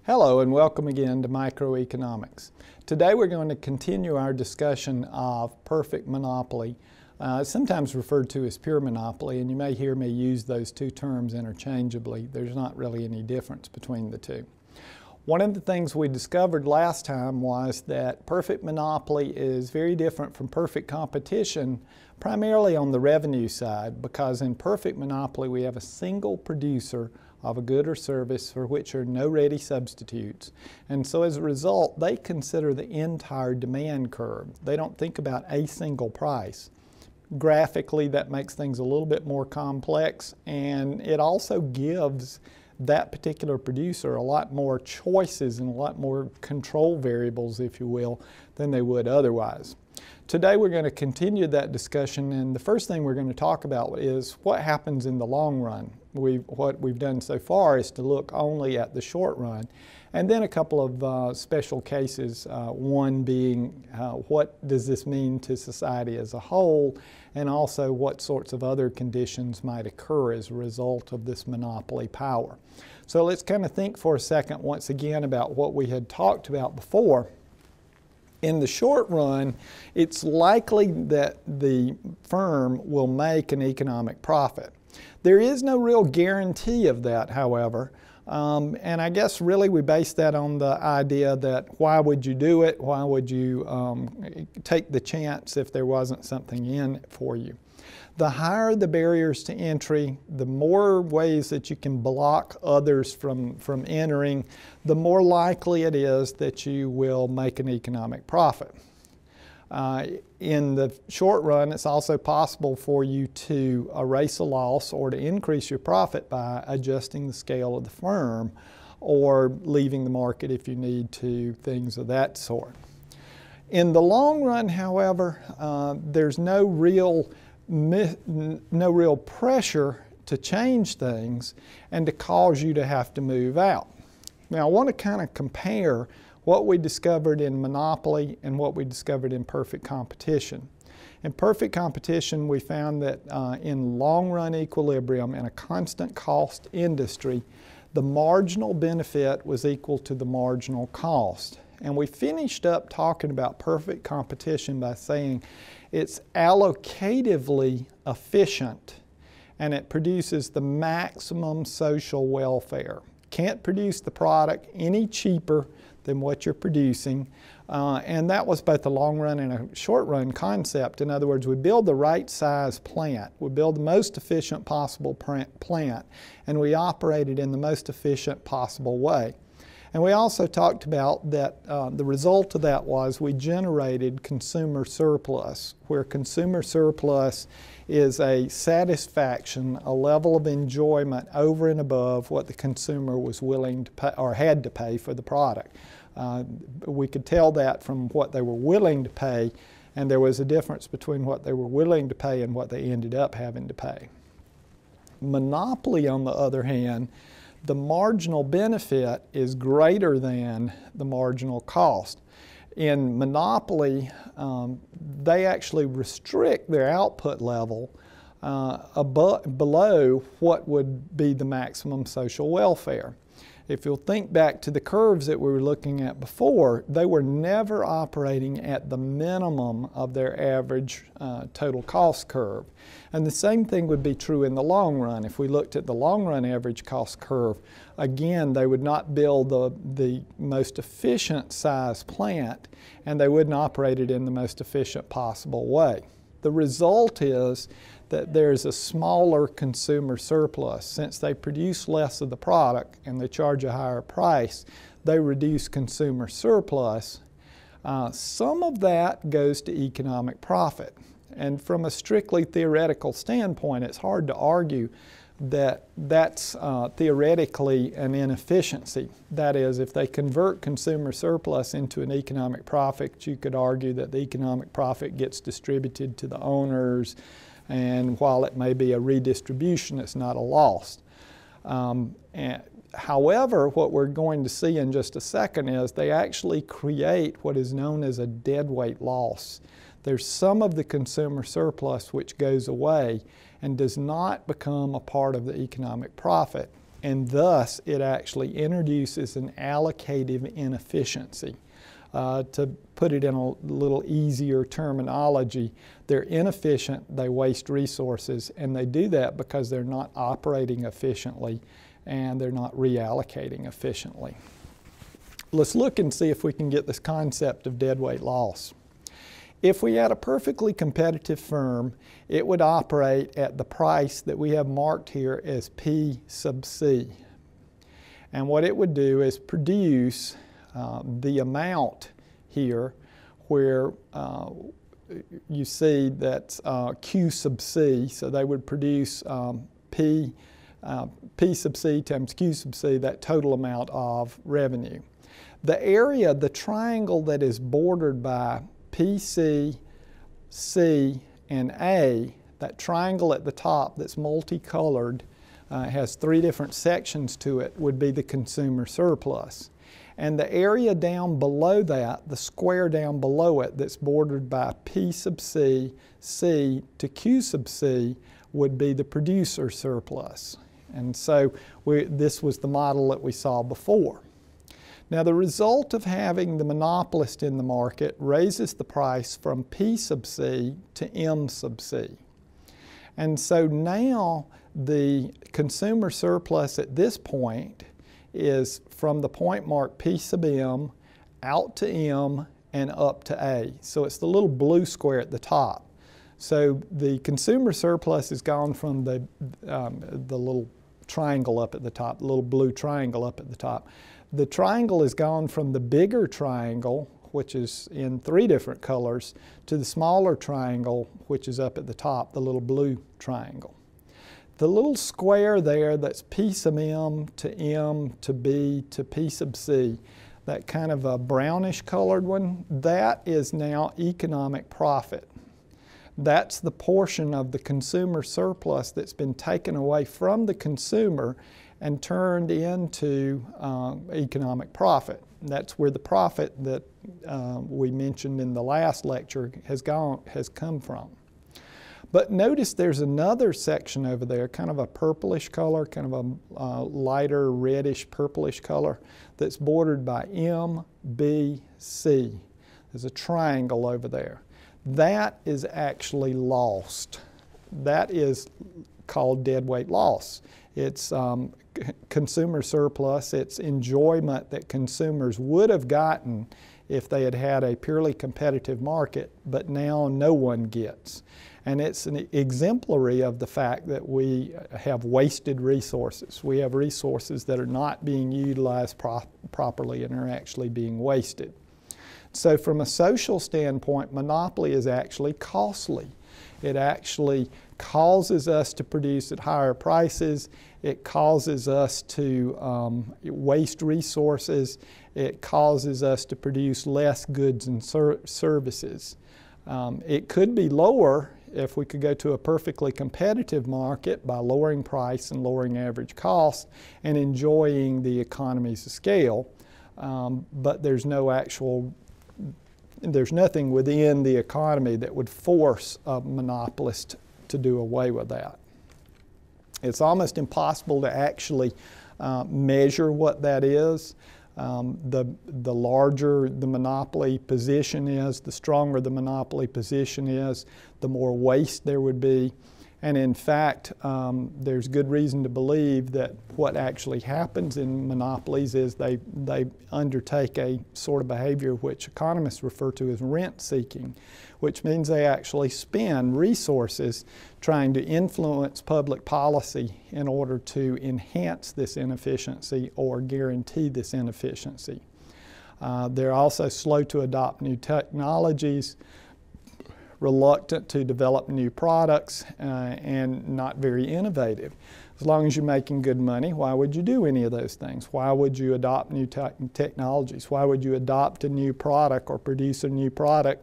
Hello and welcome again to Microeconomics. Today we're going to continue our discussion of perfect monopoly, sometimes referred to as pure monopoly, and you may hear me use those two terms interchangeably. There's not really any difference between the two. One of the things we discovered last time was that perfect monopoly is very different from perfect competition, primarily on the revenue side, because in perfect monopoly we have a single producer of a good or service for which are no ready substitutes. And so as a result, they consider the entire demand curve. They don't think about a single price. Graphically, that makes things a little bit more complex, and it also gives that particular producer a lot more choices and a lot more control variables, if you will, than they would otherwise. Today we're going to continue that discussion, and the first thing we're going to talk about is what happens in the long run. What we've done so far is to look only at the short run, and then a couple of special cases, one being what does this mean to society as a whole, and also what sorts of other conditions might occur as a result of this monopoly power. So let's kind of think for a second once again about what we had talked about before. In the short run, it's likely that the firm will make an economic profit. There is no real guarantee of that, however, and I guess really we base that on the idea that why would you do it? Why would you take the chance if there wasn't something in it for you? The higher the barriers to entry, the more ways that you can block others from entering, the more likely it is that you will make an economic profit. In the short run, it's also possible for you to erase a loss or to increase your profit by adjusting the scale of the firm or leaving the market if you need to, things of that sort. In the long run, however, there's no real pressure to change things and to cause you to have to move out. Now I want to kind of compare what we discovered in monopoly and what we discovered in perfect competition. In perfect competition, we found that in long-run equilibrium in a constant cost industry, the marginal benefit was equal to the marginal cost. And we finished up talking about perfect competition by saying it's allocatively efficient and it produces the maximum social welfare. Can't produce the product any cheaper than what you're producing, and that was both a long run and a short run concept. In other words, we build the right size plant, we build the most efficient possible plant, and we operate it in the most efficient possible way. And we also talked about that the result of that was we generated consumer surplus, where consumer surplus is a satisfaction, a level of enjoyment over and above what the consumer was willing to pay or had to pay for the product. We could tell that from what they were willing to pay, and there was a difference between what they were willing to pay and what they ended up having to pay. Monopoly, on the other hand, the marginal benefit is greater than the marginal cost. In monopoly, they actually restrict their output level below what would be the maximum social welfare. If you'll think back to the curves that we were looking at before, they were never operating at the minimum of their average total cost curve. And the same thing would be true in the long run. If we looked at the long run average cost curve, again, they would not build the most efficient size plant, and they wouldn't operate it in the most efficient possible way. The result is that there's a smaller consumer surplus. Since they produce less of the product and they charge a higher price, they reduce consumer surplus. Some of that goes to economic profit. And from a strictly theoretical standpoint, it's hard to argue that that's theoretically an inefficiency. That is, if they convert consumer surplus into an economic profit, you could argue that the economic profit gets distributed to the owners, and while it may be a redistribution, it's not a loss. However, what we're going to see in just a second is they actually create what is known as a deadweight loss. There's some of the consumer surplus which goes away and does not become a part of the economic profit. and thus it actually introduces an allocative inefficiency. To put it in a little easier terminology, they're inefficient, they waste resources, and they do that because they're not operating efficiently and they're not reallocating efficiently. Let's look and see if we can get this concept of deadweight loss. If we had a perfectly competitive firm, it would operate at the price that we have marked here as P sub C. And what it would do is produce the amount here where you see that's Q sub C, so they would produce P sub C times Q sub C, that total amount of revenue. The area, the triangle that is bordered by PC, C, and A, that triangle at the top that's multicolored, has 3 different sections to it, would be the consumer surplus. And the area down below that, the square down below it that's bordered by P sub C, C to Q sub C, would be the producer surplus. And so this was the model that we saw before. Now the result of having the monopolist in the market raises the price from P sub C to M sub C. And so now the consumer surplus at this point is from the point mark P sub M out to M and up to A. So it's the little blue square at the top. So the consumer surplus has gone from the little triangle up at the top, the little blue triangle up at the top. The triangle has gone from the bigger triangle, which is in 3 different colors, to the smaller triangle, which is up at the top, the little blue triangle. The little square there that's P sub M to B to P sub C, that kind of a brownish colored one, that is now economic profit. That's the portion of the consumer surplus that's been taken away from the consumer and turned into economic profit. That's where the profit that we mentioned in the last lecture has come from. But notice there's another section over there, kind of a purplish color, kind of a lighter reddish purplish color, that's bordered by M, B, C. There's a triangle over there. That is actually lost. That is called deadweight loss. It's consumer surplus, it's enjoyment that consumers would have gotten if they had had a purely competitive market, but now no one gets. And it's an exemplary of the fact that we have wasted resources. We have resources that are not being utilized properly and are actually being wasted. So from a social standpoint, monopoly is actually costly. It actually causes us to produce at higher prices. It causes us to waste resources. It causes us to produce less goods and services. It could be lower if we could go to a perfectly competitive market by lowering price and lowering average cost and enjoying the economies of scale. But there's nothing within the economy that would force a monopolist to do away with that. It's almost impossible to actually measure what that is. The larger the monopoly position is, the stronger the monopoly position is, the more waste there would be. And in fact, there's good reason to believe that what actually happens in monopolies is they undertake a sort of behavior which economists refer to as rent seeking, which means they actually spend resources trying to influence public policy in order to enhance this inefficiency or guarantee this inefficiency. They're also slow to adopt new technologies, reluctant to develop new products, and not very innovative. As long as you're making good money, why would you do any of those things? Why would you adopt new technologies? Why would you adopt a new product or produce a new product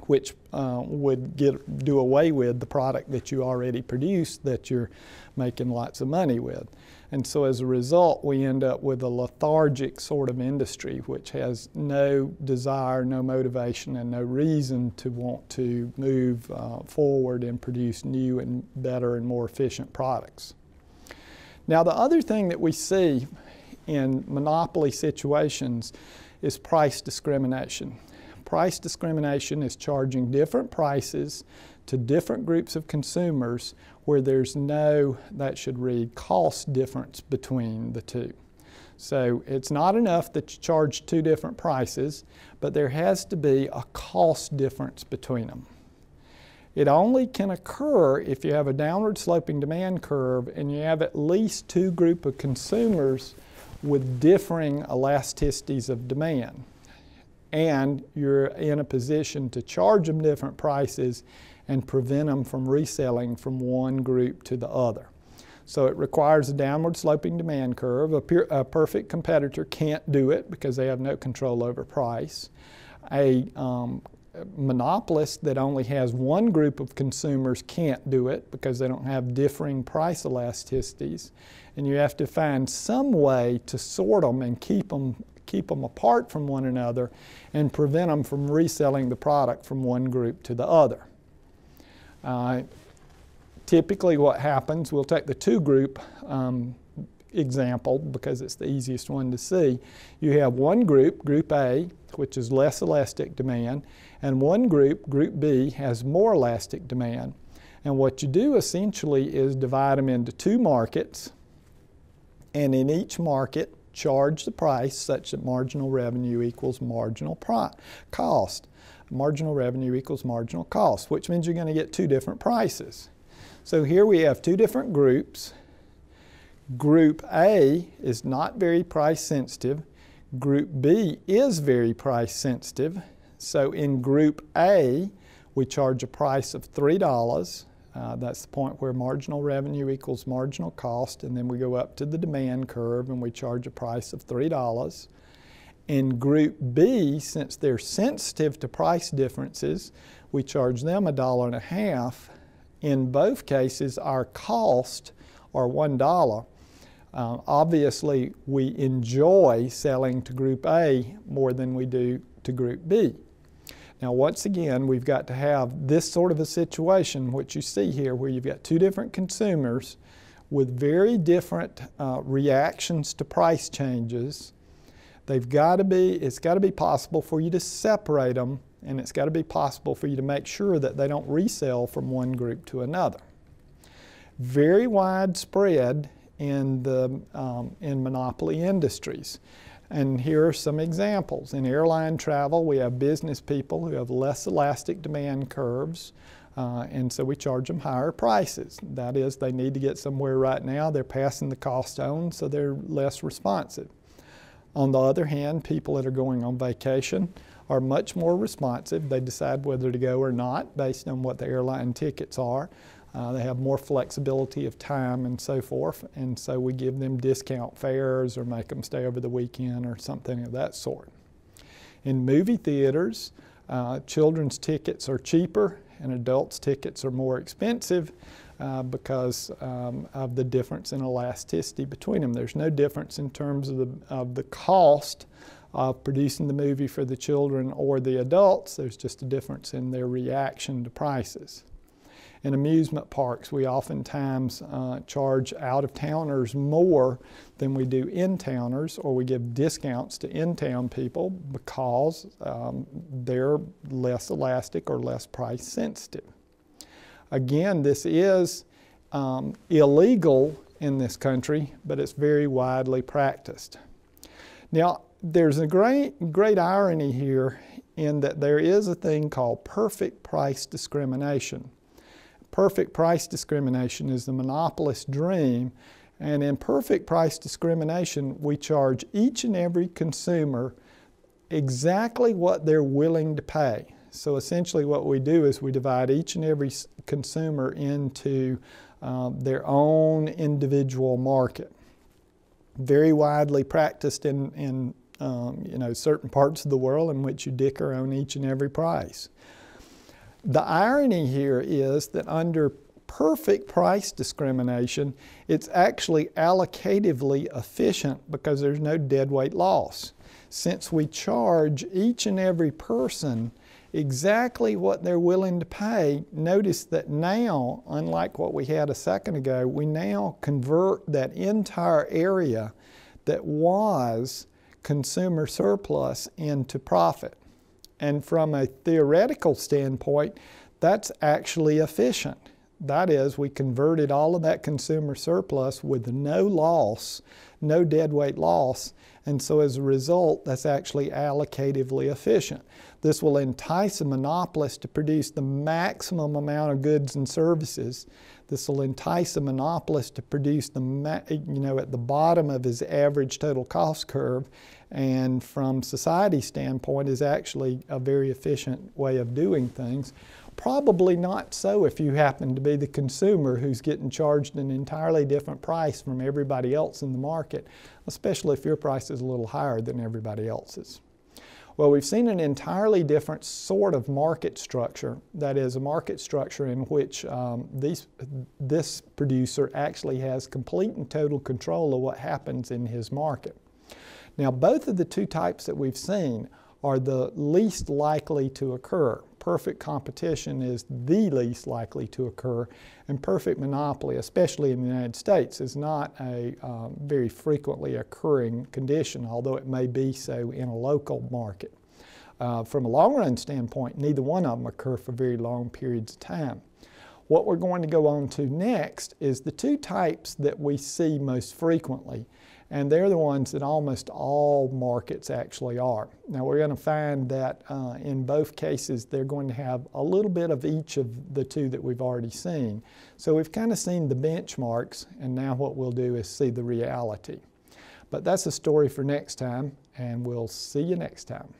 which would do away with the product that you already produced that you're making lots of money with? And so as a result, we end up with a lethargic sort of industry which has no desire, no motivation, and no reason to want to move forward and produce new and better and more efficient products. Now, the other thing that we see in monopoly situations is price discrimination. Price discrimination is charging different prices to different groups of consumers where there's no, that should read, cost difference between the two. So it's not enough that you charge two different prices, but there has to be a cost difference between them. It only can occur if you have a downward sloping demand curve and you have at least two groups of consumers with differing elasticities of demand. And you're in a position to charge them different prices and prevent them from reselling from one group to the other. So it requires a downward sloping demand curve. A perfect competitor can't do it because they have no control over price. A monopolist that only has one group of consumers can't do it because they don't have differing price elasticities. And you have to find some way to sort them and keep them apart from one another and prevent them from reselling the product from one group to the other. Typically what happens, we'll take the two group example because it's the easiest one to see. You have one group, Group A, which is less elastic demand, and one group, Group B, has more elastic demand. And what you do essentially is divide them into two markets, and in each market charge the price such that marginal revenue equals marginal cost. Marginal revenue equals marginal cost, which means you're going to get two different prices. So here we have two different groups. Group A is not very price sensitive. Group B is very price sensitive. So in Group A, we charge a price of $3. That's the point where marginal revenue equals marginal cost, and then we go up to the demand curve and we charge a price of $3. In Group B, since they're sensitive to price differences, we charge them $1.50. In both cases, our cost are $1. Obviously, we enjoy selling to Group A more than we do to Group B. Now, once again, we've got to have this sort of a situation, which you see here, where you've got two different consumers with very different reactions to price changes. It's got to be possible for you to separate them, and it's got to be possible for you to make sure that they don't resell from one group to another. Very widespread in monopoly industries. And here are some examples. In airline travel, we have business people who have less elastic demand curves, and so we charge them higher prices. That is, they need to get somewhere right now. They're passing the cost on, so they're less responsive. On the other hand, people that are going on vacation are much more responsive. They decide whether to go or not based on what the airline tickets are. They have more flexibility of time and so forth, and so we give them discount fares or make them stay over the weekend or something of that sort. In movie theaters, children's tickets are cheaper and adults' tickets are more expensive because of the difference in elasticity between them. There's no difference in terms of the cost of producing the movie for the children or the adults. There's just a difference in their reaction to prices. In amusement parks, we oftentimes charge out-of-towners more than we do in-towners, or we give discounts to in-town people because they're less elastic or less price sensitive. Again, this is illegal in this country, but it's very widely practiced. Now, there's a great irony here in that there is a thing called perfect price discrimination. Perfect price discrimination is the monopolist's dream, and in perfect price discrimination, we charge each and every consumer exactly what they're willing to pay. So essentially what we do is we divide each and every consumer into their own individual market. Very widely practiced in certain parts of the world in which you dicker on each and every price. The irony here is that under perfect price discrimination, it's actually allocatively efficient because there's no deadweight loss. Since we charge each and every person exactly what they're willing to pay. Notice that now, unlike what we had a second ago, we now convert that entire area that was consumer surplus into profit. And from a theoretical standpoint, that's actually efficient. That is, we converted all of that consumer surplus with no loss, no deadweight loss, and so as a result, that's actually allocatively efficient. This will entice a monopolist to produce the maximum amount of goods and services. This will entice a monopolist to produce at the bottom of his average total cost curve, and from society's standpoint is actually a very efficient way of doing things. Probably not so if you happen to be the consumer who's getting charged an entirely different price from everybody else in the market, especially if your price is a little higher than everybody else's. Well, we've seen an entirely different sort of market structure, that is a market structure in which this producer actually has complete and total control of what happens in his market. Now, both of the two types that we've seen are the least likely to occur. Perfect competition is the least likely to occur, and perfect monopoly, especially in the United States, is not a very frequently occurring condition, although it may be so in a local market. From a long-run standpoint, neither one of them occur for very long periods of time. What we're going to go on to next is the two types that we see most frequently, and they're the ones that almost all markets actually are. Now, we're going to find that in both cases they're going to have a little bit of each of the two that we've already seen. So we've kind of seen the benchmarks, and now what we'll do is see the reality. But that's a story for next time, and we'll see you next time.